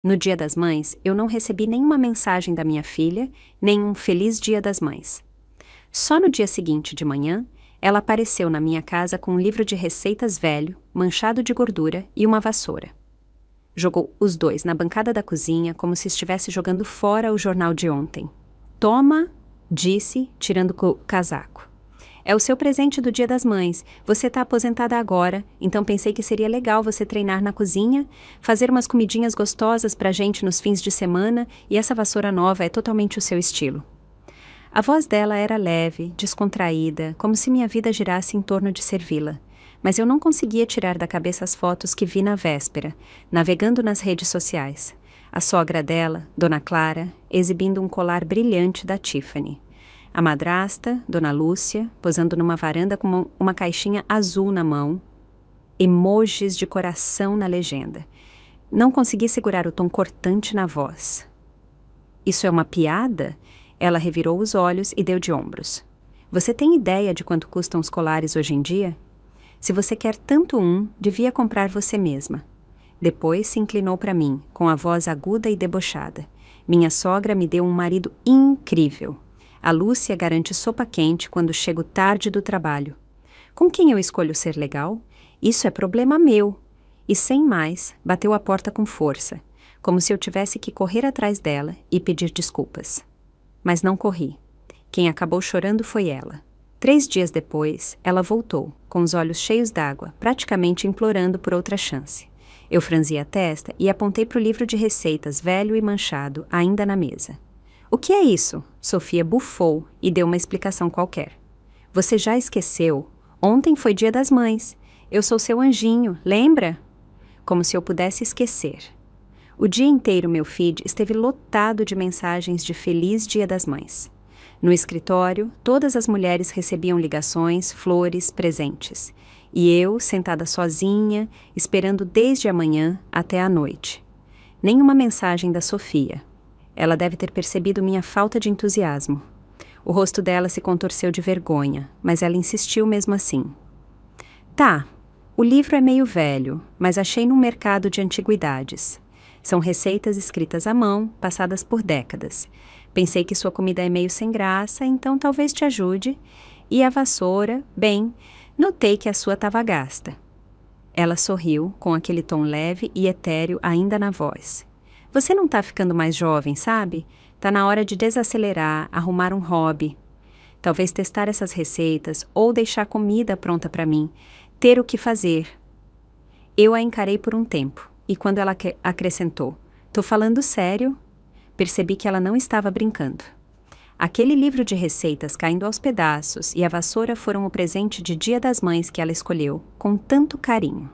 No Dia das Mães, eu não recebi nenhuma mensagem da minha filha, nem um Feliz Dia das Mães. Só no dia seguinte de manhã, ela apareceu na minha casa com um livro de receitas velho, manchado de gordura e uma vassoura. Jogou os dois na bancada da cozinha como se estivesse jogando fora o jornal de ontem. "Toma", disse, tirando o casaco. "É o seu presente do Dia das Mães. Você está aposentada agora, então pensei que seria legal você treinar na cozinha, fazer umas comidinhas gostosas pra gente nos fins de semana, e essa vassoura nova é totalmente o seu estilo." A voz dela era leve, descontraída, como se minha vida girasse em torno de servi-la. Mas eu não conseguia tirar da cabeça as fotos que vi na véspera, navegando nas redes sociais. A sogra dela, Dona Clara, exibindo um colar brilhante da Tiffany. A madrasta, Dona Lúcia, posando numa varanda com uma caixinha azul na mão. Emojis de coração na legenda. Não consegui segurar o tom cortante na voz. "Isso é uma piada?" Ela revirou os olhos e deu de ombros. "Você tem ideia de quanto custam os colares hoje em dia? Se você quer tanto um, devia comprar você mesma." Depois se inclinou para mim, com a voz aguda e debochada. "Minha sogra me deu um marido incrível. A Lúcia garante sopa quente quando chego tarde do trabalho. Com quem eu escolho ser legal? Isso é problema meu." E sem mais, bateu a porta com força, como se eu tivesse que correr atrás dela e pedir desculpas. Mas não corri. Quem acabou chorando foi ela. 3 dias depois, ela voltou, com os olhos cheios d'água, praticamente implorando por outra chance. Eu franzi a testa e apontei para o livro de receitas velho e manchado, ainda na mesa. "O que é isso?" Sofia bufou e deu uma explicação qualquer. "Você já esqueceu? Ontem foi Dia das Mães. Eu sou seu anjinho, lembra?" Como se eu pudesse esquecer. O dia inteiro meu feed esteve lotado de mensagens de Feliz Dia das Mães. No escritório, todas as mulheres recebiam ligações, flores, presentes. E eu, sentada sozinha, esperando desde a manhã até a noite. Nenhuma mensagem da Sofia. Ela deve ter percebido minha falta de entusiasmo. O rosto dela se contorceu de vergonha, mas ela insistiu mesmo assim. "Tá, o livro é meio velho, mas achei num mercado de antiguidades. São receitas escritas à mão, passadas por décadas. Pensei que sua comida é meio sem graça, então talvez te ajude. E a vassoura, bem, notei que a sua estava gasta." Ela sorriu, com aquele tom leve e etéreo ainda na voz. "Você não tá ficando mais jovem, sabe? Tá na hora de desacelerar, arrumar um hobby. Talvez testar essas receitas ou deixar comida pronta para mim. Ter o que fazer." Eu a encarei por um tempo. E quando ela acrescentou, "Tô falando sério?" Percebi que ela não estava brincando. Aquele livro de receitas caindo aos pedaços e a vassoura foram o presente de Dia das Mães que ela escolheu, com tanto carinho.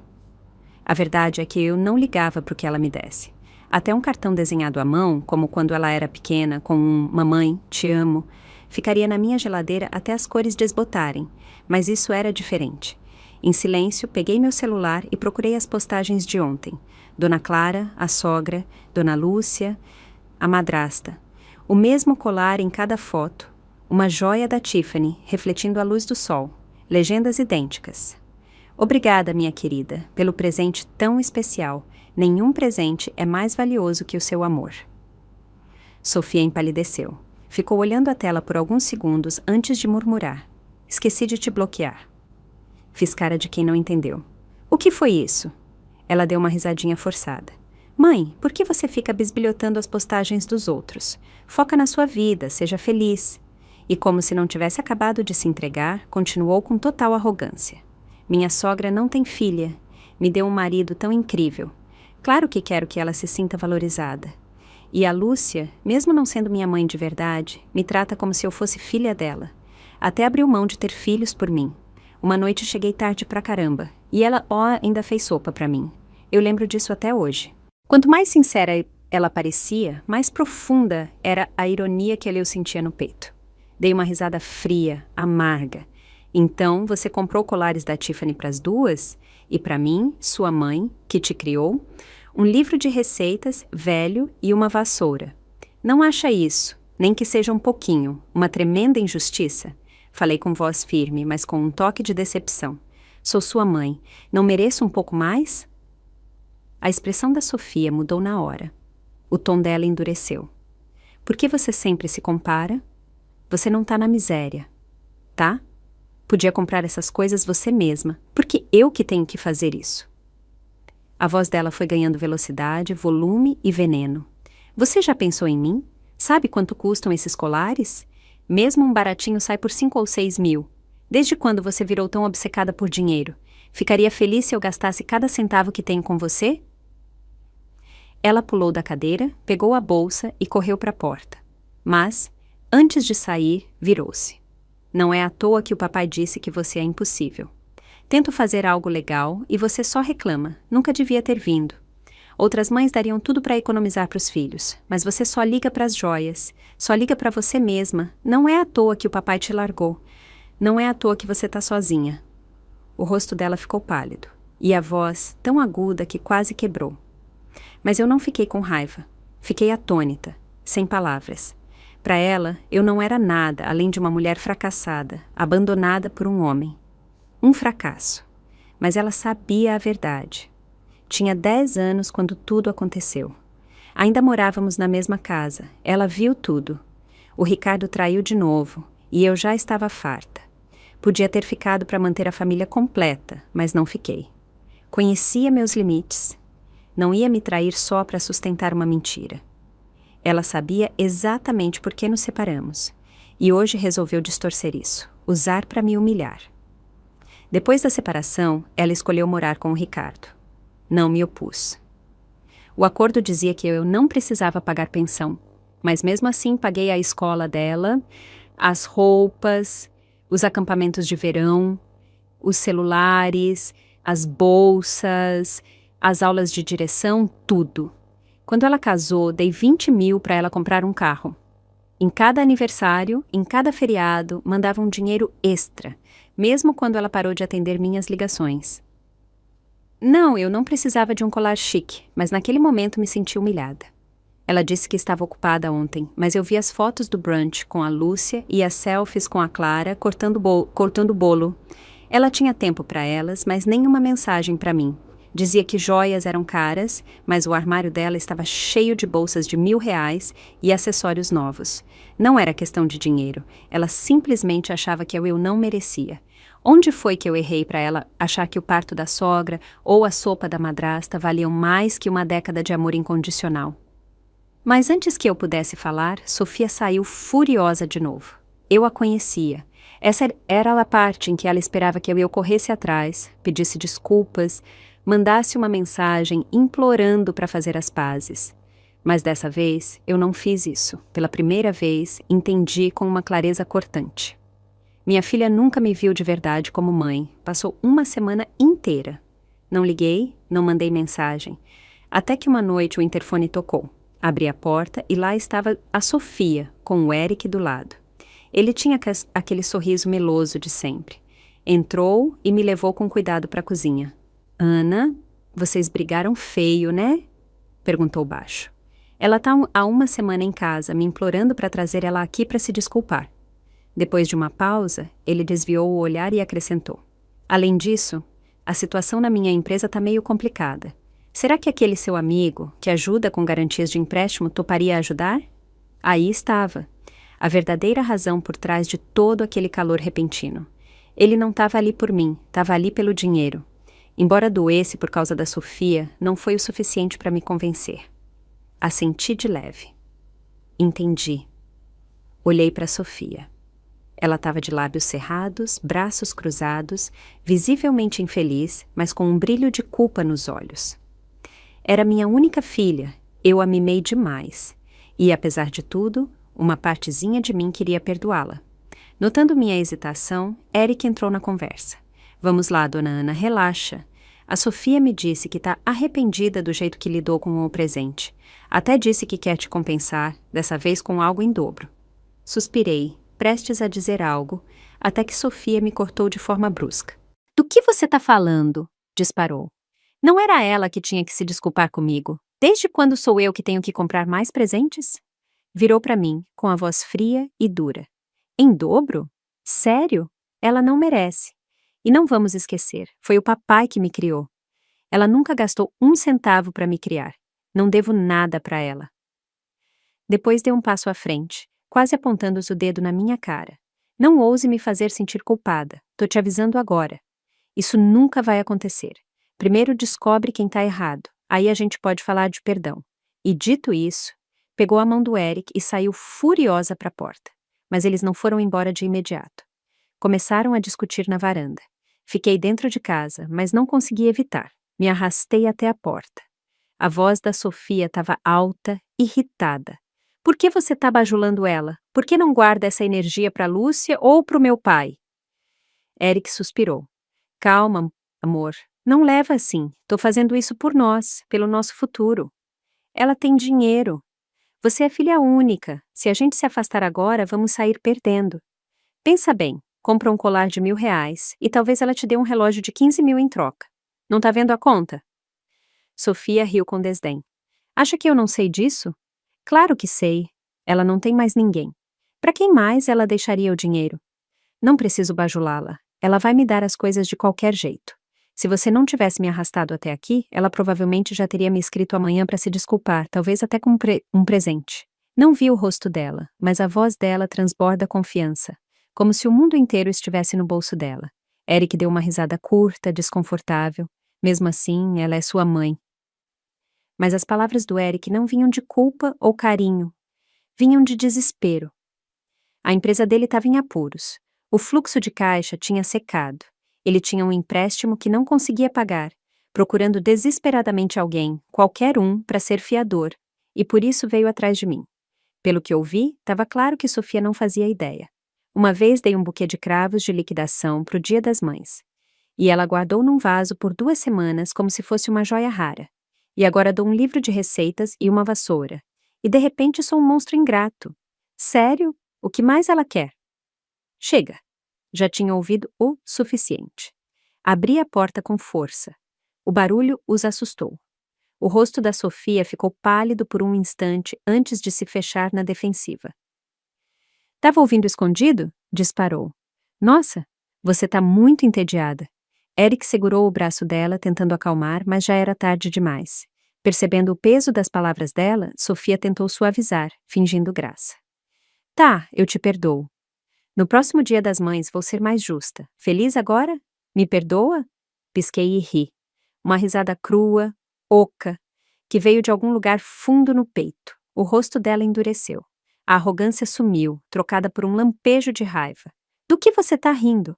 A verdade é que eu não ligava para o que ela me desse. Até um cartão desenhado à mão, como quando ela era pequena, com um "Mamãe, te amo", ficaria na minha geladeira até as cores desbotarem, mas isso era diferente. Em silêncio, peguei meu celular e procurei as postagens de ontem. Dona Clara, a sogra, Dona Lúcia, a madrasta. O mesmo colar em cada foto. Uma joia da Tiffany, refletindo a luz do sol. Legendas idênticas. "Obrigada, minha querida, pelo presente tão especial. Nenhum presente é mais valioso que o seu amor." Sofia empalideceu. Ficou olhando a tela por alguns segundos antes de murmurar. "Esqueci de te bloquear." Fiz cara de quem não entendeu. "O que foi isso?" Ela deu uma risadinha forçada. "Mãe, por que você fica bisbilhotando as postagens dos outros? Foca na sua vida, seja feliz." E como se não tivesse acabado de se entregar, continuou com total arrogância. "Minha sogra não tem filha. Me deu um marido tão incrível. Claro que quero que ela se sinta valorizada. E a Lúcia, mesmo não sendo minha mãe de verdade, me trata como se eu fosse filha dela. Até abriu mão de ter filhos por mim. Uma noite cheguei tarde pra caramba, e ela ainda fez sopa pra mim. Eu lembro disso até hoje." Quanto mais sincera ela parecia, mais profunda era a ironia que eu sentia no peito. Dei uma risada fria, amarga. "Então, você comprou colares da Tiffany pras duas? E pra mim, sua mãe, que te criou? Um livro de receitas, velho e uma vassoura. Não acha isso, nem que seja um pouquinho, uma tremenda injustiça?" Falei com voz firme, mas com um toque de decepção. "Sou sua mãe. Não mereço um pouco mais?" A expressão da Sofia mudou na hora. O tom dela endureceu. Por que você sempre se compara? Você não tá na miséria, tá? Podia comprar essas coisas você mesma, porque eu que tenho que fazer isso. A voz dela foi ganhando velocidade, volume e veneno. Você já pensou em mim? Sabe quanto custam esses colares? Mesmo um baratinho sai por 5 ou 6 mil. Desde quando você virou tão obcecada por dinheiro? Ficaria feliz se eu gastasse cada centavo que tenho com você? Ela pulou da cadeira, pegou a bolsa e correu para a porta. Mas, antes de sair, virou-se. Não é à toa que o papai disse que você é impossível. Tento fazer algo legal e você só reclama. Nunca devia ter vindo. Outras mães dariam tudo para economizar para os filhos, mas você só liga para as joias, só liga para você mesma. Não é à toa que o papai te largou. Não é à toa que você está sozinha. O rosto dela ficou pálido, e a voz tão aguda que quase quebrou. Mas eu não fiquei com raiva. Fiquei atônita, sem palavras. Para ela, eu não era nada além de uma mulher fracassada, abandonada por um homem. Um fracasso. Mas ela sabia a verdade. Tinha 10 anos quando tudo aconteceu. Ainda morávamos na mesma casa. Ela viu tudo. O Ricardo traiu de novo, e eu já estava farta. Podia ter ficado para manter a família completa, mas não fiquei. Conhecia meus limites. Não ia me trair só para sustentar uma mentira. Ela sabia exatamente por que nos separamos, e hoje resolveu distorcer isso, usar para me humilhar. Depois da separação, ela escolheu morar com o Ricardo. Não me opus. O acordo dizia que eu não precisava pagar pensão, mas mesmo assim paguei a escola dela, as roupas, os acampamentos de verão, os celulares, as bolsas, as aulas de direção, tudo. Quando ela casou, dei 20 mil para ela comprar um carro. Em cada aniversário, em cada feriado, mandava um dinheiro extra, mesmo quando ela parou de atender minhas ligações. Não, eu não precisava de um colar chique, mas naquele momento me senti humilhada. Ela disse que estava ocupada ontem, mas eu vi as fotos do brunch com a Lúcia e as selfies com a Clara cortando bolo. Ela tinha tempo para elas, mas nenhuma mensagem para mim. Dizia que joias eram caras, mas o armário dela estava cheio de bolsas de R$ 1.000 e acessórios novos. Não era questão de dinheiro, ela simplesmente achava que eu não merecia. Onde foi que eu errei para ela achar que o parto da sogra ou a sopa da madrasta valiam mais que uma década de amor incondicional? Mas antes que eu pudesse falar, Sofia saiu furiosa de novo. Eu a conhecia. Essa era a parte em que ela esperava que eu corresse atrás, pedisse desculpas, mandasse uma mensagem implorando para fazer as pazes. Mas dessa vez, eu não fiz isso. Pela primeira vez, entendi com uma clareza cortante. Minha filha nunca me viu de verdade como mãe. Passou uma semana inteira. Não liguei, não mandei mensagem. Até que uma noite o interfone tocou. Abri a porta e lá estava a Sofia, com o Eric do lado. Ele tinha aquele sorriso meloso de sempre. Entrou e me levou com cuidado para a cozinha. Ana, vocês brigaram feio, né? Perguntou baixo. Ela está há uma semana em casa, me implorando para trazer ela aqui para se desculpar. Depois de uma pausa, ele desviou o olhar e acrescentou. Além disso, a situação na minha empresa está meio complicada. Será que aquele seu amigo, que ajuda com garantias de empréstimo, toparia ajudar? Aí estava. A verdadeira razão por trás de todo aquele calor repentino. Ele não estava ali por mim, estava ali pelo dinheiro. Embora doesse por causa da Sofia, não foi o suficiente para me convencer. Assenti de leve. Entendi. Olhei para Sofia. Ela estava de lábios cerrados, braços cruzados, visivelmente infeliz, mas com um brilho de culpa nos olhos. Era minha única filha, eu a mimei demais. E, apesar de tudo, uma partezinha de mim queria perdoá-la. Notando minha hesitação, Eric entrou na conversa. Vamos lá, dona Ana, relaxa. A Sofia me disse que está arrependida do jeito que lidou com o presente. Até disse que quer te compensar, dessa vez com algo em dobro. Suspirei, prestes a dizer algo, até que Sofia me cortou de forma brusca. Do que você está falando? Disparou. Não era ela que tinha que se desculpar comigo. Desde quando sou eu que tenho que comprar mais presentes? Virou para mim, com a voz fria e dura. Em dobro? Sério? Ela não merece. E não vamos esquecer, foi o papai que me criou. Ela nunca gastou um centavo para me criar. Não devo nada para ela. Depois deu um passo à frente, quase apontando o dedo na minha cara. Não ouse me fazer sentir culpada. Tô te avisando agora. Isso nunca vai acontecer. Primeiro descobre quem tá errado. Aí a gente pode falar de perdão. E dito isso, pegou a mão do Eric e saiu furiosa para a porta. Mas eles não foram embora de imediato. Começaram a discutir na varanda. Fiquei dentro de casa, mas não consegui evitar. Me arrastei até a porta. A voz da Sofia estava alta, irritada. Por que você tá bajulando ela? Por que não guarda essa energia para Lúcia ou para o meu pai? Eric suspirou. Calma, amor. Não leva assim. Tô fazendo isso por nós, pelo nosso futuro. Ela tem dinheiro. Você é filha única. Se a gente se afastar agora, vamos sair perdendo. Pensa bem. Compra um colar de R$ 1.000 e talvez ela te dê um relógio de 15 mil em troca. Não tá vendo a conta? Sofia riu com desdém. Acha que eu não sei disso? Claro que sei. Ela não tem mais ninguém. Para quem mais ela deixaria o dinheiro? Não preciso bajulá-la. Ela vai me dar as coisas de qualquer jeito. Se você não tivesse me arrastado até aqui, ela provavelmente já teria me escrito amanhã para se desculpar, talvez até com um presente. Não vi o rosto dela, mas a voz dela transborda confiança, como se o mundo inteiro estivesse no bolso dela. Eric deu uma risada curta, desconfortável. Mesmo assim, ela é sua mãe. Mas as palavras do Eric não vinham de culpa ou carinho. Vinham de desespero. A empresa dele estava em apuros. O fluxo de caixa tinha secado. Ele tinha um empréstimo que não conseguia pagar, procurando desesperadamente alguém, qualquer um, para ser fiador, e por isso veio atrás de mim. Pelo que ouvi, estava claro que Sofia não fazia ideia. Uma vez dei um buquê de cravos de liquidação para o Dia das Mães. E ela guardou num vaso por 2 semanas como se fosse uma joia rara. E agora dou um livro de receitas e uma vassoura. E de repente sou um monstro ingrato. Sério? O que mais ela quer? Chega. Já tinha ouvido o suficiente. Abri a porta com força. O barulho os assustou. O rosto da Sofia ficou pálido por um instante antes de se fechar na defensiva. Tava ouvindo escondido? Disparou. Nossa, você tá muito entediada. Eric segurou o braço dela, tentando acalmar, mas já era tarde demais. Percebendo o peso das palavras dela, Sofia tentou suavizar, fingindo graça. Tá, eu te perdoo. No próximo Dia das Mães vou ser mais justa. Feliz agora? Me perdoa? Pisquei e ri. Uma risada crua, oca, que veio de algum lugar fundo no peito. O rosto dela endureceu. A arrogância sumiu, trocada por um lampejo de raiva. Do que você tá rindo?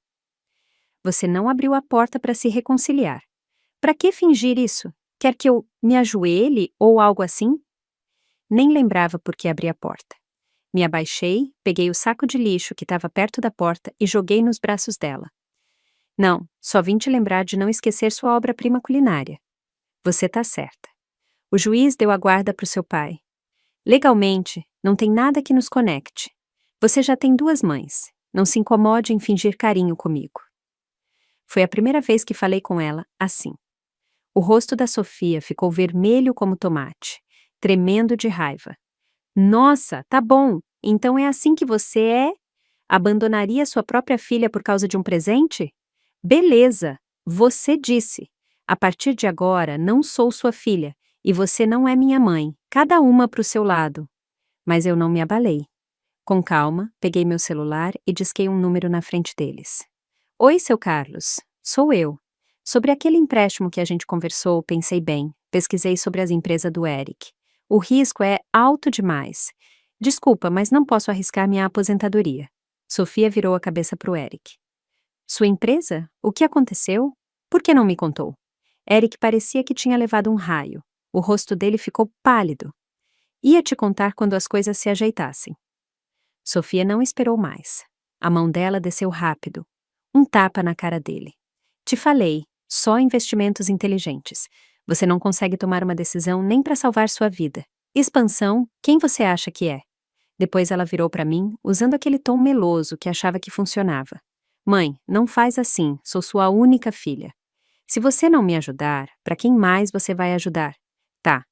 Você não abriu a porta para se reconciliar. Para que fingir isso? Quer que eu me ajoelhe ou algo assim? Nem lembrava por que abri a porta. Me abaixei, peguei o saco de lixo que estava perto da porta e joguei nos braços dela. Não, só vim te lembrar de não esquecer sua obra-prima culinária. Você tá certa. O juiz deu a guarda para o seu pai. Legalmente, não tem nada que nos conecte. Você já tem 2 mães. Não se incomode em fingir carinho comigo. Foi a primeira vez que falei com ela assim. O rosto da Sofia ficou vermelho como tomate, tremendo de raiva. Nossa, tá bom. Então é assim que você é? Abandonaria sua própria filha por causa de um presente? Beleza, você disse. A partir de agora, não sou sua filha, e você não é minha mãe, cada uma pro seu lado. Mas eu não me abalei. Com calma, peguei meu celular e disquei um número na frente deles. Oi, seu Carlos. Sou eu. Sobre aquele empréstimo que a gente conversou, pensei bem. Pesquisei sobre as empresas do Eric. O risco é alto demais. Desculpa, mas não posso arriscar minha aposentadoria. Sofia virou a cabeça pro Eric. Sua empresa? O que aconteceu? Por que não me contou? Eric parecia que tinha levado um raio. O rosto dele ficou pálido. Ia te contar quando as coisas se ajeitassem. Sofia não esperou mais. A mão dela desceu rápido. Um tapa na cara dele. Te falei, só investimentos inteligentes. Você não consegue tomar uma decisão nem para salvar sua vida. Expansão, quem você acha que é? Depois ela virou para mim, usando aquele tom meloso que achava que funcionava. Mãe, não faz assim, sou sua única filha. Se você não me ajudar, para quem mais você vai ajudar? Tá,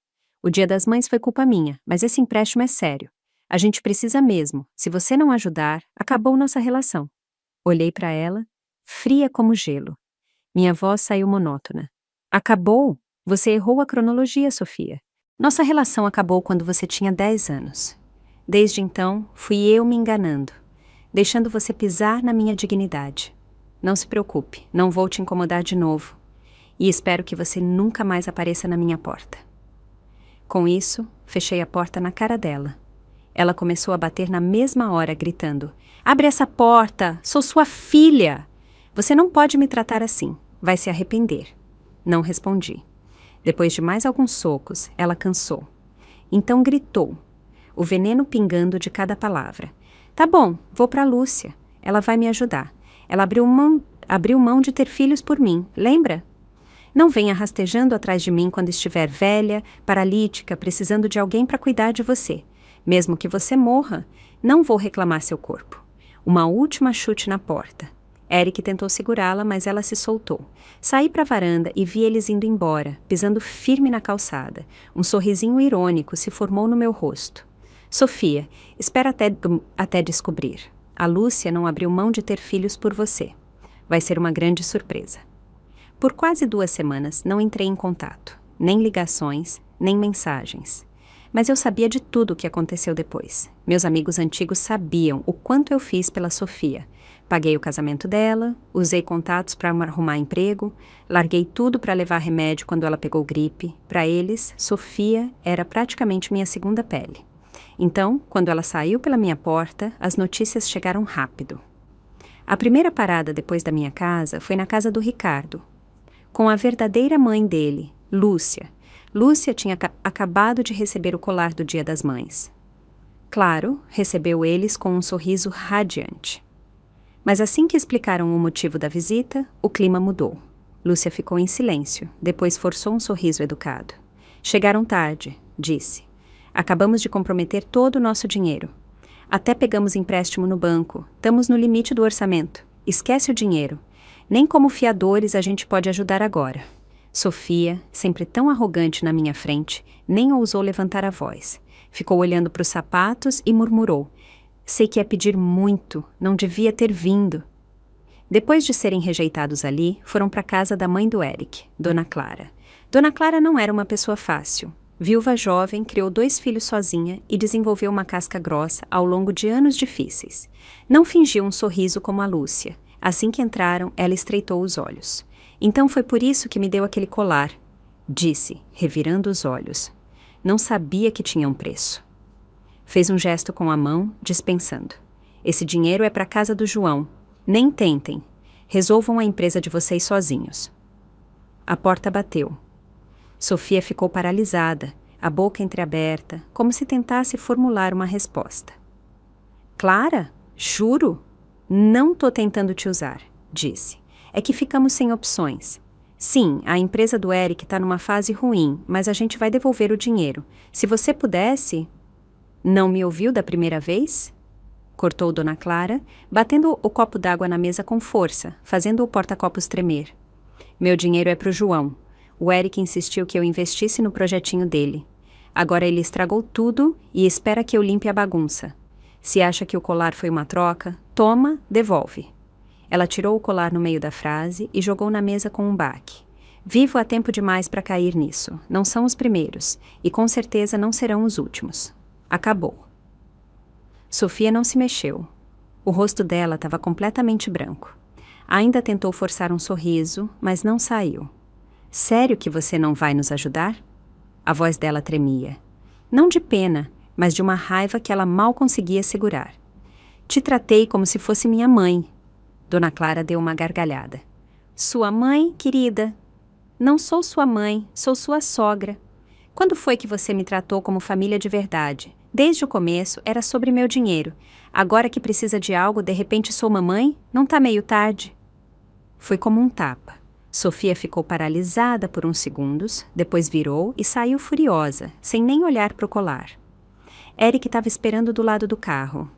o Dia das Mães foi culpa minha, mas esse empréstimo é sério. A gente precisa mesmo. Se você não ajudar, acabou nossa relação. Olhei para ela, fria como gelo. Minha voz saiu monótona. Acabou? Você errou a cronologia, Sofia. Nossa relação acabou quando você tinha 10 anos. Desde então, fui eu me enganando, deixando você pisar na minha dignidade. Não se preocupe, não vou te incomodar de novo. E espero que você nunca mais apareça na minha porta. Com isso, fechei a porta na cara dela. Ela começou a bater na mesma hora, gritando: "Abre essa porta! Sou sua filha! Você não pode me tratar assim. Vai se arrepender." Não respondi. Depois de mais alguns socos, ela cansou. Então gritou, o veneno pingando de cada palavra: "Tá bom, vou pra Lúcia. Ela vai me ajudar. Ela abriu mão de ter filhos por mim, lembra? Não venha rastejando atrás de mim quando estiver velha, paralítica, precisando de alguém para cuidar de você. Mesmo que você morra, não vou reclamar seu corpo." Uma última chute na porta. Eric tentou segurá-la, mas ela se soltou. Saí para a varanda e vi eles indo embora, pisando firme na calçada. Um sorrisinho irônico se formou no meu rosto. "Sofia, espera até descobrir. A Lúcia não abriu mão de ter filhos por você. Vai ser uma grande surpresa." Por quase 2 semanas não entrei em contato, nem ligações, nem mensagens. Mas eu sabia de tudo o que aconteceu depois. Meus amigos antigos sabiam o quanto eu fiz pela Sofia. Paguei o casamento dela, usei contatos para arrumar emprego, larguei tudo para levar remédio quando ela pegou gripe. Para eles, Sofia era praticamente minha segunda pele. Então, quando ela saiu pela minha porta, as notícias chegaram rápido. A primeira parada depois da minha casa foi na casa do Ricardo, com a verdadeira mãe dele, Lúcia. Lúcia tinha acabado de receber o colar do Dia das Mães. Claro, recebeu eles com um sorriso radiante. Mas assim que explicaram o motivo da visita, o clima mudou. Lúcia ficou em silêncio, depois forçou um sorriso educado. "Chegaram tarde", disse. "Acabamos de comprometer todo o nosso dinheiro. Até pegamos empréstimo no banco. Estamos no limite do orçamento. Esquece o dinheiro. Nem como fiadores a gente pode ajudar agora." Sofia, sempre tão arrogante na minha frente, nem ousou levantar a voz. Ficou olhando para os sapatos e murmurou: "Sei que é pedir muito, não devia ter vindo." Depois de serem rejeitados ali, foram para a casa da mãe do Eric, Dona Clara. Dona Clara não era uma pessoa fácil. Viúva jovem, criou 2 filhos sozinha e desenvolveu uma casca grossa ao longo de anos difíceis. Não fingiu um sorriso como a Lúcia. Assim que entraram, ela estreitou os olhos. "Então foi por isso que me deu aquele colar", disse, revirando os olhos. Não sabia que tinha um preço. Fez um gesto com a mão, dispensando. "Esse dinheiro é para a casa do João. Nem tentem. Resolvam a empresa de vocês sozinhos." A porta bateu. Sofia ficou paralisada, a boca entreaberta, como se tentasse formular uma resposta. "Clara, juro, não tô tentando te usar", disse. "É que ficamos sem opções. Sim, a empresa do Eric está numa fase ruim, mas a gente vai devolver o dinheiro. Se você pudesse..." "Não me ouviu da primeira vez?" cortou Dona Clara, batendo o copo d'água na mesa com força, fazendo o porta-copos tremer. "Meu dinheiro é pro João. O Eric insistiu que eu investisse no projetinho dele. Agora ele estragou tudo e espera que eu limpe a bagunça. Se acha que o colar foi uma troca, toma, devolve." Ela tirou o colar no meio da frase e jogou na mesa com um baque. "Vivo há tempo demais para cair nisso. Não são os primeiros, e com certeza não serão os últimos. Acabou." Sofia não se mexeu. O rosto dela estava completamente branco. Ainda tentou forçar um sorriso, mas não saiu. "Sério que você não vai nos ajudar?" A voz dela tremia. Não de pena, mas de uma raiva que ela mal conseguia segurar. "Te tratei como se fosse minha mãe." Dona Clara deu uma gargalhada. "Sua mãe, querida?" "Não sou sua mãe, sou sua sogra. Quando foi que você me tratou como família de verdade? Desde o começo era sobre meu dinheiro. Agora que precisa de algo, de repente sou mamãe? Não tá meio tarde?" Foi como um tapa. Sofia ficou paralisada por uns segundos, depois virou e saiu furiosa, sem nem olhar para o colar. Eric estava esperando do lado do carro.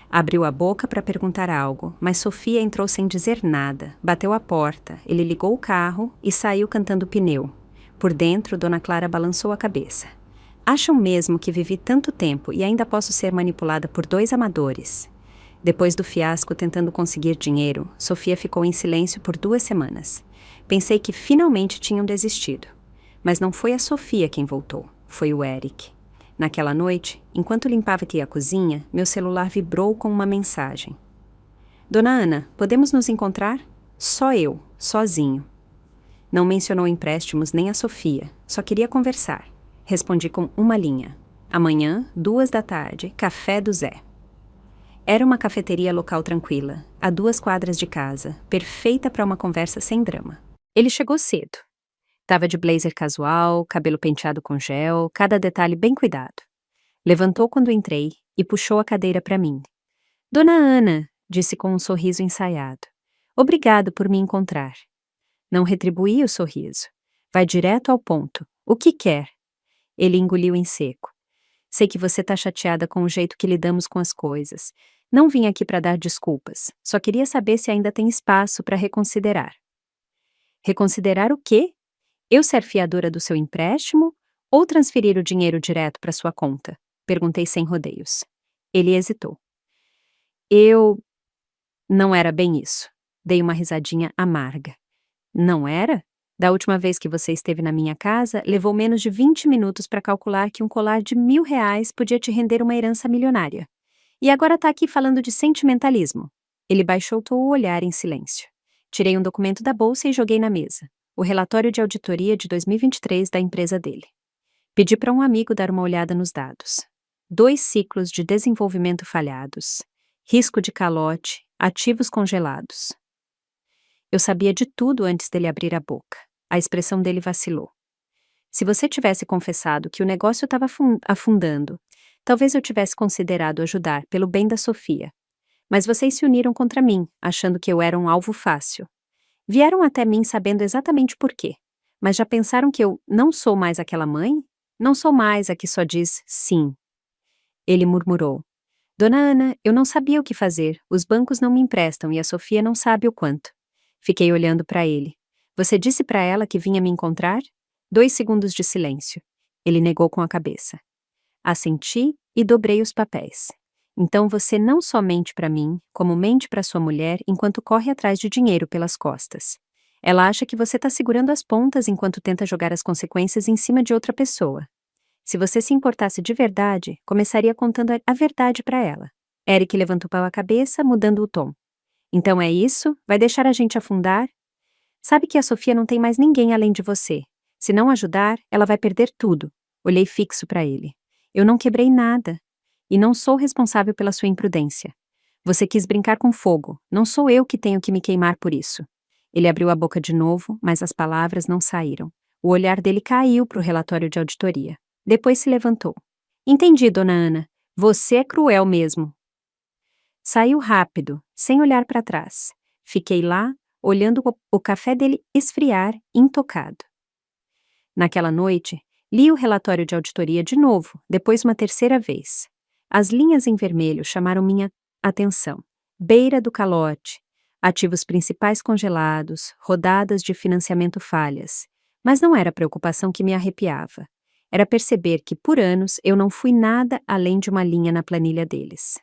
Abriu a boca para perguntar algo, mas Sofia entrou sem dizer nada, bateu a porta, ele ligou o carro e saiu cantando pneu. Por dentro, Dona Clara balançou a cabeça. "Acham mesmo que vivi tanto tempo e ainda posso ser manipulada por 2 amadores?" Depois do fiasco tentando conseguir dinheiro, Sofia ficou em silêncio por 2 semanas. Pensei que finalmente tinham desistido. Mas não foi a Sofia quem voltou, foi o Eric. Naquela noite, enquanto limpava aqui a cozinha, meu celular vibrou com uma mensagem. Dona Ana, podemos nos encontrar? Só eu, sozinho. Não mencionou empréstimos nem a Sofia, só queria conversar. Respondi com uma linha. Amanhã, 2 da tarde, café do Zé. Era uma cafeteria local tranquila, a 2 quadras de casa, perfeita para uma conversa sem drama. Ele chegou cedo. Tava de blazer casual, cabelo penteado com gel, cada detalhe bem cuidado. Levantou quando entrei e puxou a cadeira para mim. Dona Ana, disse com um sorriso ensaiado. Obrigado por me encontrar. Não retribuí o sorriso. Vai direto ao ponto. O que quer? Ele engoliu em seco. Sei que você tá chateada com o jeito que lidamos com as coisas. Não vim aqui para dar desculpas. Só queria saber se ainda tem espaço para reconsiderar. Reconsiderar o quê? Eu ser fiadora do seu empréstimo ou transferir o dinheiro direto para sua conta? Perguntei sem rodeios. Ele hesitou. Não era bem isso. Dei uma risadinha amarga. Não era? Da última vez que você esteve na minha casa, levou menos de 20 minutos para calcular que um colar de R$ 1.000 podia te render uma herança milionária. E agora tá aqui falando de sentimentalismo. Ele baixou o olhar em silêncio. Tirei um documento da bolsa e joguei na mesa. O relatório de auditoria de 2023 da empresa dele. Pedi para um amigo dar uma olhada nos dados. 2 ciclos de desenvolvimento falhados. Risco de calote, ativos congelados. Eu sabia de tudo antes dele abrir a boca. A expressão dele vacilou. Se você tivesse confessado que o negócio estava afundando, talvez eu tivesse considerado ajudar pelo bem da Sofia. Mas vocês se uniram contra mim, achando que eu era um alvo fácil. Vieram até mim sabendo exatamente por quê. Mas já pensaram que eu não sou mais aquela mãe? Não sou mais a que só diz sim. Ele murmurou. Dona Ana, eu não sabia o que fazer. Os bancos não me emprestam e a Sofia não sabe o quanto. Fiquei olhando para ele. Você disse para ela que vinha me encontrar? 2 segundos de silêncio. Ele negou com a cabeça. Assenti e dobrei os papéis. Então você não só mente para mim, como mente para sua mulher enquanto corre atrás de dinheiro pelas costas. Ela acha que você está segurando as pontas enquanto tenta jogar as consequências em cima de outra pessoa. Se você se importasse de verdade, começaria contando a verdade para ela. Eric levantou a cabeça, mudando o tom. Então é isso? Vai deixar a gente afundar? Sabe que a Sofia não tem mais ninguém além de você. Se não ajudar, ela vai perder tudo. Olhei fixo para ele. Eu não quebrei nada. E não sou responsável pela sua imprudência. Você quis brincar com fogo. Não sou eu que tenho que me queimar por isso. Ele abriu a boca de novo, mas as palavras não saíram. O olhar dele caiu para o relatório de auditoria. Depois se levantou. Entendi, dona Ana. Você é cruel mesmo. Saiu rápido, sem olhar para trás. Fiquei lá, olhando o café dele esfriar, intocado. Naquela noite, li o relatório de auditoria de novo, depois uma terceira vez. As linhas em vermelho chamaram minha atenção. Beira do calote, ativos principais congelados, rodadas de financiamento falhas. Mas não era a preocupação que me arrepiava. Era perceber que, por anos, eu não fui nada além de uma linha na planilha deles.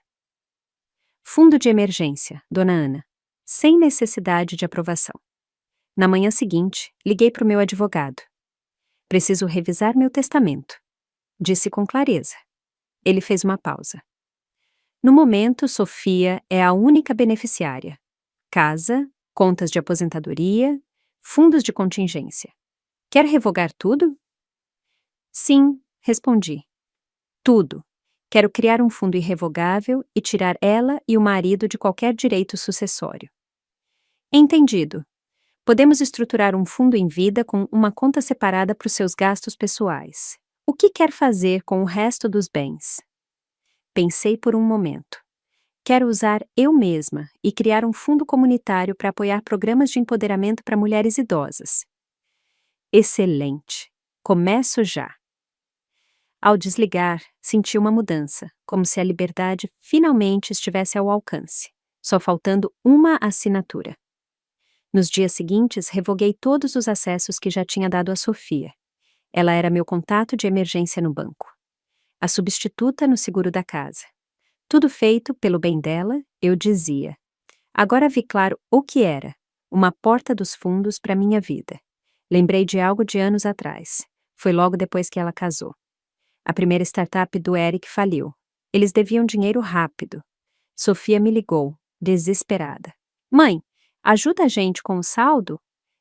Fundo de emergência, dona Ana. Sem necessidade de aprovação. Na manhã seguinte, liguei para o meu advogado. Preciso revisar meu testamento. Disse com clareza. Ele fez uma pausa. No momento, Sofia é a única beneficiária. Casa, contas de aposentadoria, fundos de contingência. Quer revogar tudo? Sim, respondi. Tudo. Quero criar um fundo irrevogável e tirar ela e o marido de qualquer direito sucessório. Entendido. Podemos estruturar um fundo em vida com uma conta separada para os seus gastos pessoais. O que quer fazer com o resto dos bens? Pensei por um momento. Quero usar eu mesma e criar um fundo comunitário para apoiar programas de empoderamento para mulheres idosas. Excelente. Começo já. Ao desligar, senti uma mudança, como se a liberdade finalmente estivesse ao alcance, só faltando uma assinatura. Nos dias seguintes, revoguei todos os acessos que já tinha dado a Sofia. Ela era meu contato de emergência no banco. A substituta no seguro da casa. Tudo feito pelo bem dela, eu dizia. Agora vi claro o que era, uma porta dos fundos para minha vida. Lembrei de algo de anos atrás. Foi logo depois que ela casou. A primeira startup do Eric faliu. Eles deviam dinheiro rápido. Sofia me ligou, desesperada. Mãe, ajuda a gente com o saldo?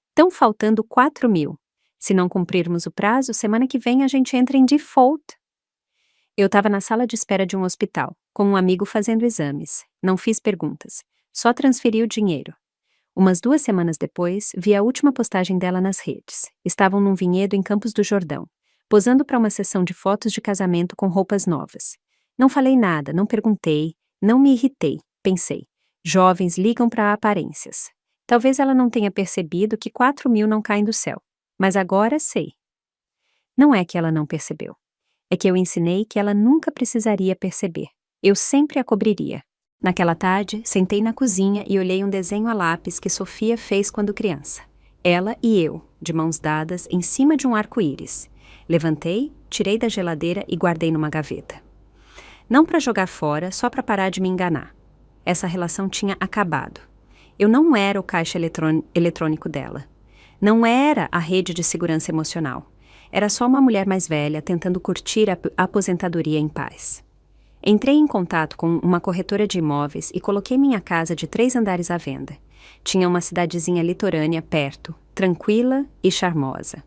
Estão faltando 4.000. Se não cumprirmos o prazo, semana que vem a gente entra em default. Eu estava na sala de espera de um hospital, com um amigo fazendo exames. Não fiz perguntas. Só transferi o dinheiro. Umas 2 semanas depois, vi a última postagem dela nas redes. Estavam num vinhedo em Campos do Jordão, posando para uma sessão de fotos de casamento com roupas novas. Não falei nada, não perguntei, não me irritei. Pensei, jovens ligam para aparências. Talvez ela não tenha percebido que 4.000 não caem do céu. Mas agora sei. Não é que ela não percebeu. É que eu ensinei que ela nunca precisaria perceber. Eu sempre a cobriria. Naquela tarde, sentei na cozinha e olhei um desenho a lápis que Sofia fez quando criança. Ela e eu, de mãos dadas, em cima de um arco-íris. Levantei, tirei da geladeira e guardei numa gaveta. Não para jogar fora, só para parar de me enganar. Essa relação tinha acabado. Eu não era o caixa eletrônico dela. Não era a rede de segurança emocional. Era só uma mulher mais velha tentando curtir a aposentadoria em paz. Entrei em contato com uma corretora de imóveis e coloquei minha casa de 3 andares à venda. Tinha uma cidadezinha litorânea perto, tranquila e charmosa.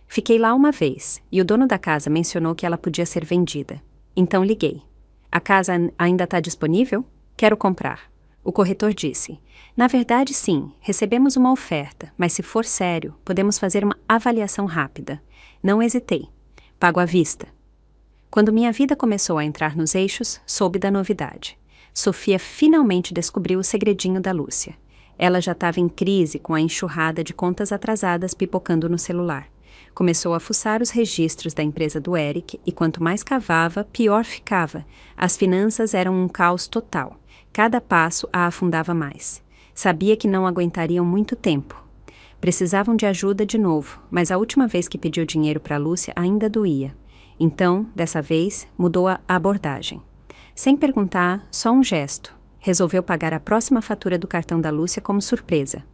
Fiquei lá uma vez e o dono da casa mencionou que ela podia ser vendida. Então liguei. A casa ainda está disponível? Quero comprar. O corretor disse, na verdade sim, recebemos uma oferta, mas se for sério, podemos fazer uma avaliação rápida. Não hesitei. Pago à vista. Quando minha vida começou a entrar nos eixos, soube da novidade. Sofia finalmente descobriu o segredinho da Lúcia. Ela já estava em crise com a enxurrada de contas atrasadas pipocando no celular. Começou a fuçar os registros da empresa do Eric e quanto mais cavava, pior ficava. As finanças eram um caos total. Cada passo a afundava mais. Sabia que não aguentariam muito tempo. Precisavam de ajuda de novo, mas a última vez que pediu dinheiro para Lúcia ainda doía. Então, dessa vez, mudou a abordagem. Sem perguntar, só um gesto. Resolveu pagar a próxima fatura do cartão da Lúcia como surpresa.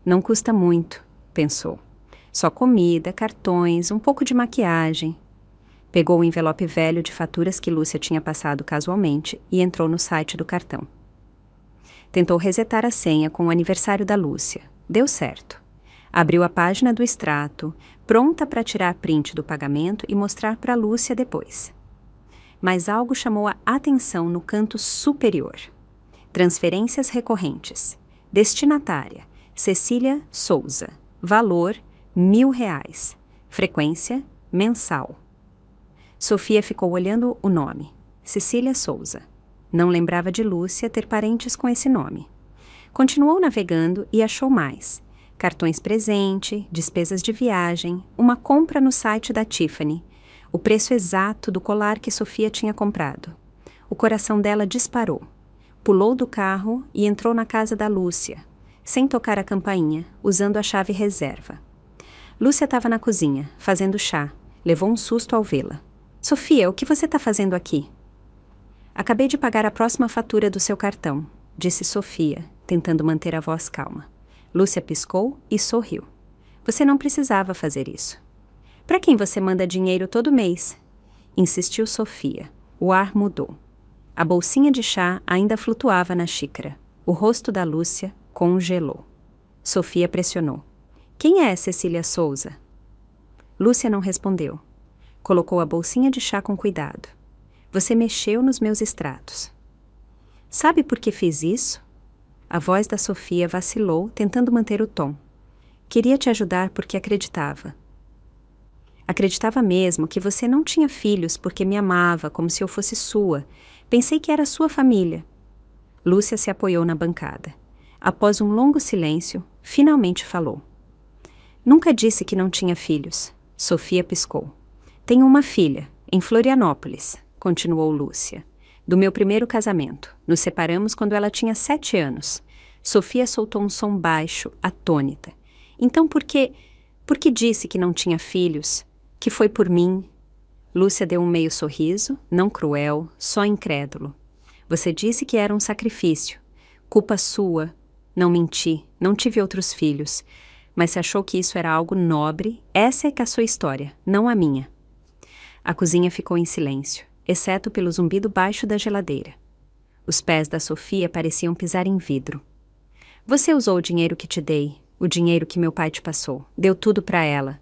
Não custa muito, pensou. Só comida, cartões, um pouco de maquiagem. Pegou o envelope velho de faturas que Lúcia tinha passado casualmente e entrou no site do cartão. Tentou resetar a senha com o aniversário da Lúcia. Deu certo. Abriu a página do extrato, pronta para tirar print do pagamento e mostrar para Lúcia depois. Mas algo chamou a atenção no canto superior. Transferências recorrentes. Destinatária, Cecília Souza. Valor, R$1.000. Frequência, mensal. Sofia ficou olhando o nome. Cecília Souza. Não lembrava de Lúcia ter parentes com esse nome. Continuou navegando e achou mais. Cartões presente, despesas de viagem, uma compra no site da Tiffany, o preço exato do colar que Sofia tinha comprado. O coração dela disparou. Pulou do carro e entrou na casa da Lúcia, sem tocar a campainha, usando a chave reserva. Lúcia estava na cozinha, fazendo chá. Levou um susto ao vê-la. Sofia, o que você está fazendo aqui? Acabei de pagar a próxima fatura do seu cartão, disse Sofia, tentando manter a voz calma. Lúcia piscou e sorriu. Você não precisava fazer isso. Para quem você manda dinheiro todo mês? Insistiu Sofia. O ar mudou. A bolsinha de chá ainda flutuava na xícara. O rosto da Lúcia congelou. Sofia pressionou. Quem é Cecília Souza? Lúcia não respondeu. Colocou a bolsinha de chá com cuidado. Você mexeu nos meus extratos. Sabe por que fiz isso? A voz da Sofia vacilou, tentando manter o tom. Queria te ajudar porque acreditava. Acreditava mesmo que você não tinha filhos porque me amava como se eu fosse sua. Pensei que era sua família. Lúcia se apoiou na bancada. Após um longo silêncio, finalmente falou. Nunca disse que não tinha filhos. Sofia piscou. Tenho uma filha, em Florianópolis, continuou Lúcia. Do meu primeiro casamento. Nos separamos quando ela tinha 7 anos. Sofia soltou um som baixo, atônita. Então por que disse que não tinha filhos? Que foi por mim? Lúcia deu um meio sorriso, não cruel, só incrédulo. Você disse que era um sacrifício. Culpa sua. Não menti, não tive outros filhos. Mas se achou que isso era algo nobre, essa é que é a sua história, não a minha. A cozinha ficou em silêncio, exceto pelo zumbido baixo da geladeira. Os pés da Sofia pareciam pisar em vidro. Você usou o dinheiro que te dei, o dinheiro que meu pai te passou. Deu tudo para ela.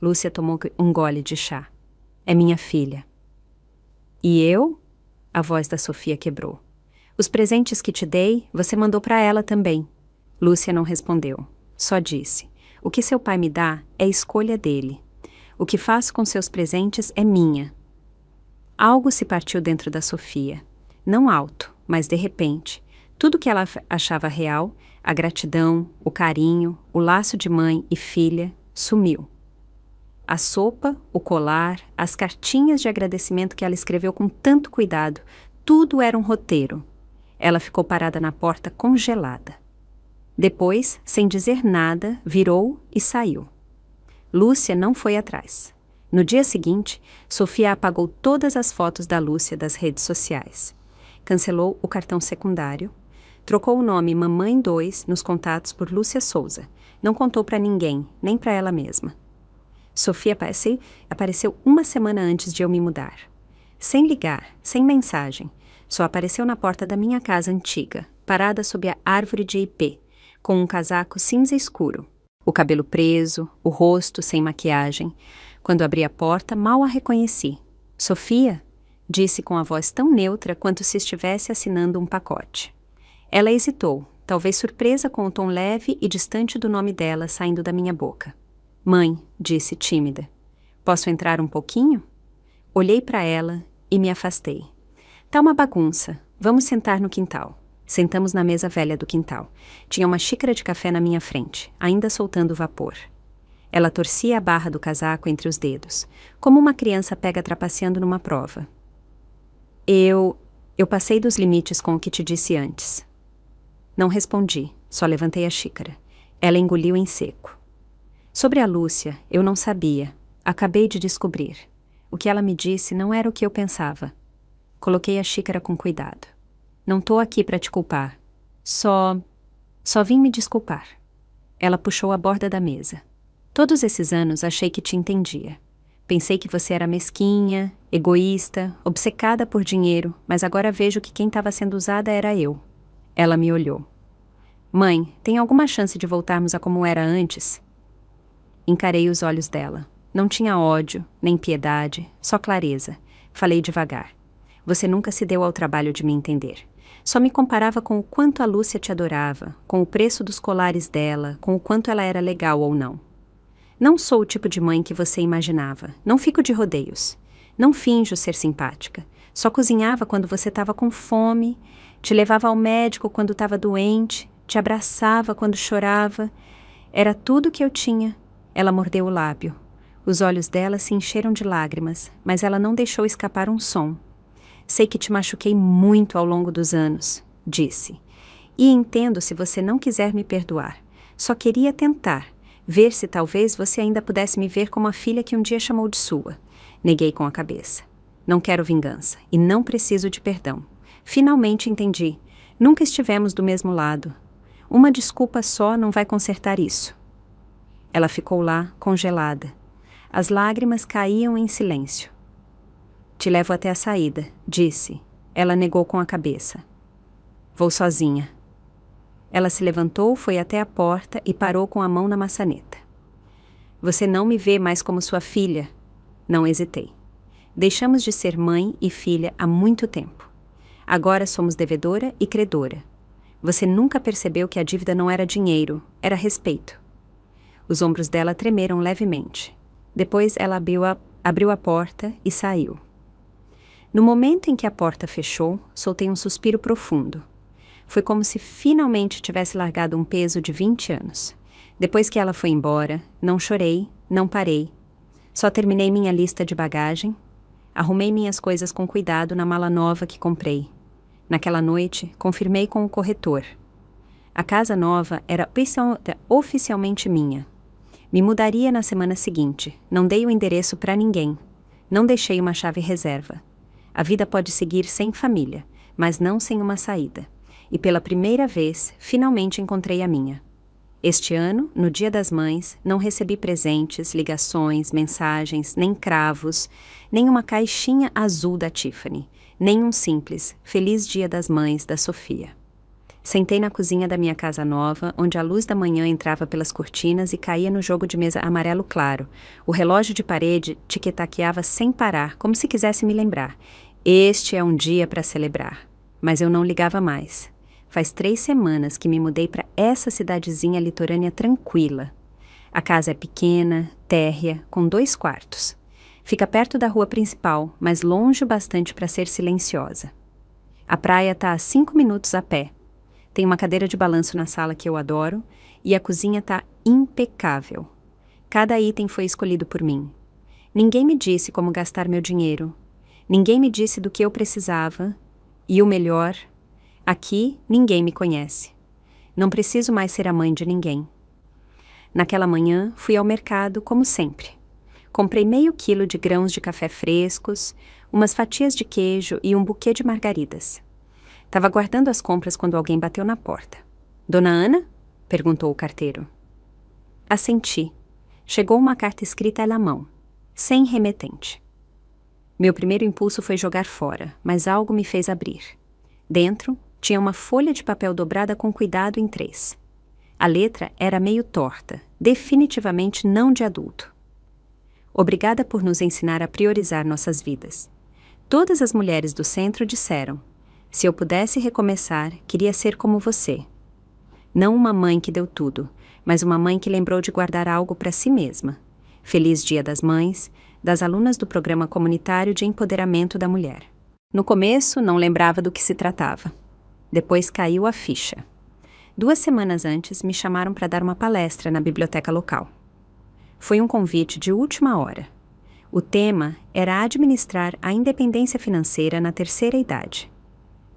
Lúcia tomou um gole de chá. É minha filha. E eu? A voz da Sofia quebrou. Os presentes que te dei, você mandou para ela também. Lúcia não respondeu. Só disse: o que seu pai me dá é escolha dele. O que faço com seus presentes é minha. Algo se partiu dentro da Sofia. Não alto, mas de repente. Tudo que ela achava real, a gratidão, o carinho, o laço de mãe e filha, sumiu. A sopa, o colar, as cartinhas de agradecimento que ela escreveu com tanto cuidado, tudo era um roteiro. Ela ficou parada na porta congelada. Depois, sem dizer nada, virou e saiu. Lúcia não foi atrás. No dia seguinte, Sofia apagou todas as fotos da Lúcia das redes sociais. Cancelou o cartão secundário. Trocou o nome Mamãe 2 nos contatos por Lúcia Souza. Não contou para ninguém, nem para ela mesma. Sofia apareceu uma semana antes de eu me mudar. Sem ligar, sem mensagem. Só apareceu na porta da minha casa antiga, parada sob a árvore de ipê, com um casaco cinza escuro, o cabelo preso, o rosto sem maquiagem. Quando abri a porta, mal a reconheci. Sofia? Disse com a voz tão neutra quanto se estivesse assinando um pacote. Ela hesitou, talvez surpresa com o tom leve e distante do nome dela saindo da minha boca. Mãe, disse tímida. Posso entrar um pouquinho? Olhei para ela e me afastei. Tá uma bagunça. Vamos sentar no quintal. Sentamos na mesa velha do quintal. Tinha uma xícara de café na minha frente, ainda soltando vapor. Ela torcia a barra do casaco entre os dedos, como uma criança pega trapaceando numa prova. Eu passei dos limites com o que te disse antes. Não respondi, só levantei a xícara. Ela engoliu em seco. Sobre a Lúcia, eu não sabia. Acabei de descobrir. O que ela me disse não era o que eu pensava. Coloquei a xícara com cuidado. Não tô aqui para te culpar. Só vim me desculpar. Ela puxou a borda da mesa. Todos esses anos achei que te entendia. Pensei que você era mesquinha, egoísta, obcecada por dinheiro, mas agora vejo que quem estava sendo usada era eu. Ela me olhou. Mãe, tem alguma chance de voltarmos a como era antes? Encarei os olhos dela. Não tinha ódio, nem piedade, só clareza. Falei devagar. Você nunca se deu ao trabalho de me entender. Só me comparava com o quanto a Lúcia te adorava, com o preço dos colares dela, com o quanto ela era legal ou não. Não sou o tipo de mãe que você imaginava. Não fico de rodeios. Não finjo ser simpática. Só cozinhava quando você estava com fome, te levava ao médico quando estava doente, te abraçava quando chorava. Era tudo que eu tinha. Ela mordeu o lábio. Os olhos dela se encheram de lágrimas, mas ela não deixou escapar um som. Sei que te machuquei muito ao longo dos anos, disse. E entendo se você não quiser me perdoar. Só queria tentar, ver se talvez você ainda pudesse me ver como a filha que um dia chamou de sua. Neguei com a cabeça. Não quero vingança e não preciso de perdão. Finalmente entendi. Nunca estivemos do mesmo lado. Uma desculpa só não vai consertar isso. Ela ficou lá, congelada. As lágrimas caíam em silêncio. Te levo até a saída, disse. Ela negou com a cabeça. Vou sozinha. Ela se levantou, foi até a porta e parou com a mão na maçaneta. Você não me vê mais como sua filha. Não hesitei. Deixamos de ser mãe e filha há muito tempo. Agora somos devedora e credora. Você nunca percebeu que a dívida não era dinheiro, era respeito. Os ombros dela tremeram levemente. Depois ela abriu a porta e saiu. No momento em que a porta fechou, soltei um suspiro profundo. Foi como se finalmente tivesse largado um peso de 20 anos. Depois que ela foi embora, não chorei, não parei. Só terminei minha lista de bagagem, arrumei minhas coisas com cuidado na mala nova que comprei. Naquela noite, confirmei com o corretor. A casa nova era oficialmente minha. Me mudaria na semana seguinte. Não dei o endereço para ninguém. Não deixei uma chave reserva. A vida pode seguir sem família, mas não sem uma saída. E pela primeira vez, finalmente encontrei a minha. Este ano, no Dia das Mães, não recebi presentes, ligações, mensagens, nem cravos, nem uma caixinha azul da Tiffany, nem um simples Feliz Dia das Mães da Sofia. Sentei na cozinha da minha casa nova, onde a luz da manhã entrava pelas cortinas e caía no jogo de mesa amarelo claro. O relógio de parede tiquetaqueava sem parar, como se quisesse me lembrar. Este é um dia para celebrar. Mas eu não ligava mais. Faz 3 semanas que me mudei para essa cidadezinha litorânea tranquila. A casa é pequena, térrea, com 2 quartos. Fica perto da rua principal, mas longe o bastante para ser silenciosa. A praia está a 5 minutos a pé. Tem uma cadeira de balanço na sala que eu adoro e a cozinha está impecável. Cada item foi escolhido por mim. Ninguém me disse como gastar meu dinheiro. Ninguém me disse do que eu precisava. E o melhor, aqui ninguém me conhece. Não preciso mais ser a mãe de ninguém. Naquela manhã, fui ao mercado como sempre. Comprei meio quilo de grãos de café frescos, umas fatias de queijo e um buquê de margaridas. Estava guardando as compras quando alguém bateu na porta. Dona Ana? Perguntou o carteiro. Assenti. Chegou uma carta escrita à mão, sem remetente. Meu primeiro impulso foi jogar fora, mas algo me fez abrir. Dentro, tinha uma folha de papel dobrada com cuidado em 3. A letra era meio torta, definitivamente não de adulto. Obrigada por nos ensinar a priorizar nossas vidas. Todas as mulheres do centro disseram: se eu pudesse recomeçar, queria ser como você. Não uma mãe que deu tudo, mas uma mãe que lembrou de guardar algo para si mesma. Feliz Dia das Mães, das alunas do Programa Comunitário de Empoderamento da Mulher. No começo, não lembrava do que se tratava. Depois caiu a ficha. 2 semanas antes, me chamaram para dar uma palestra na biblioteca local. Foi um convite de última hora. O tema era administrar a independência financeira na terceira idade.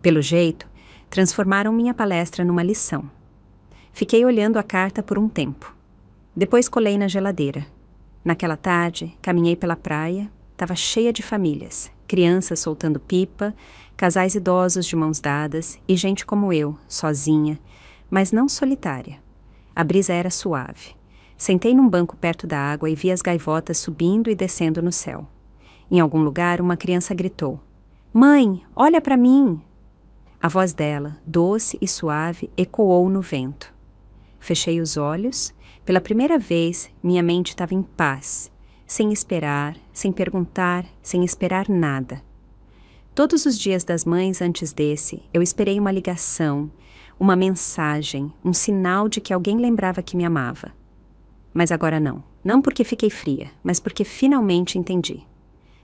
Pelo jeito, transformaram minha palestra numa lição. Fiquei olhando a carta por um tempo. Depois colei na geladeira. Naquela tarde, caminhei pela praia, estava cheia de famílias, crianças soltando pipa, casais idosos de mãos dadas e gente como eu, sozinha, mas não solitária. A brisa era suave. Sentei num banco perto da água e vi as gaivotas subindo e descendo no céu. Em algum lugar, uma criança gritou: "Mãe, olha para mim!" A voz dela, doce e suave, ecoou no vento. Fechei os olhos. Pela primeira vez, minha mente estava em paz, sem esperar, sem perguntar, sem esperar nada. Todos os dias das mães antes desse, eu esperei uma ligação, uma mensagem, um sinal de que alguém lembrava que me amava. Mas agora não. Não porque fiquei fria, mas porque finalmente entendi.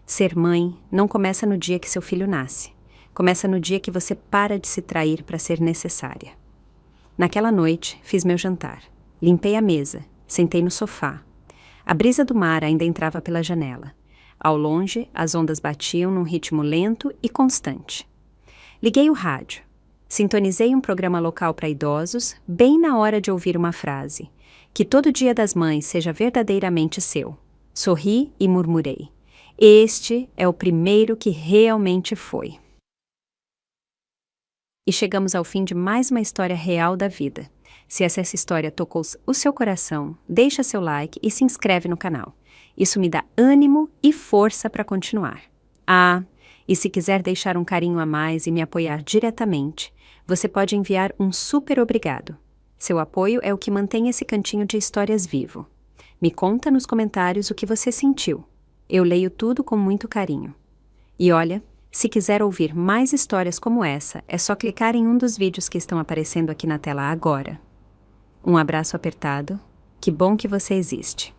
Ser mãe não começa no dia que seu filho nasce. Começa no dia que você para de se trair para ser necessária. Naquela noite, fiz meu jantar. Limpei a mesa, sentei no sofá. A brisa do mar ainda entrava pela janela. Ao longe, as ondas batiam num ritmo lento e constante. Liguei o rádio. Sintonizei um programa local para idosos, bem na hora de ouvir uma frase: "Que todo Dia das Mães seja verdadeiramente seu." Sorri e murmurei: "Este é o primeiro que realmente foi." E chegamos ao fim de mais uma história real da vida. Se essa história tocou o seu coração, deixa seu like e se inscreve no canal. Isso me dá ânimo e força para continuar. E se quiser deixar um carinho a mais e me apoiar diretamente, você pode enviar um super obrigado. Seu apoio é o que mantém esse cantinho de histórias vivo. Me conta nos comentários o que você sentiu. Eu leio tudo com muito carinho. E olha, se quiser ouvir mais histórias como essa, é só clicar em um dos vídeos que estão aparecendo aqui na tela agora. Um abraço apertado. Que bom que você existe.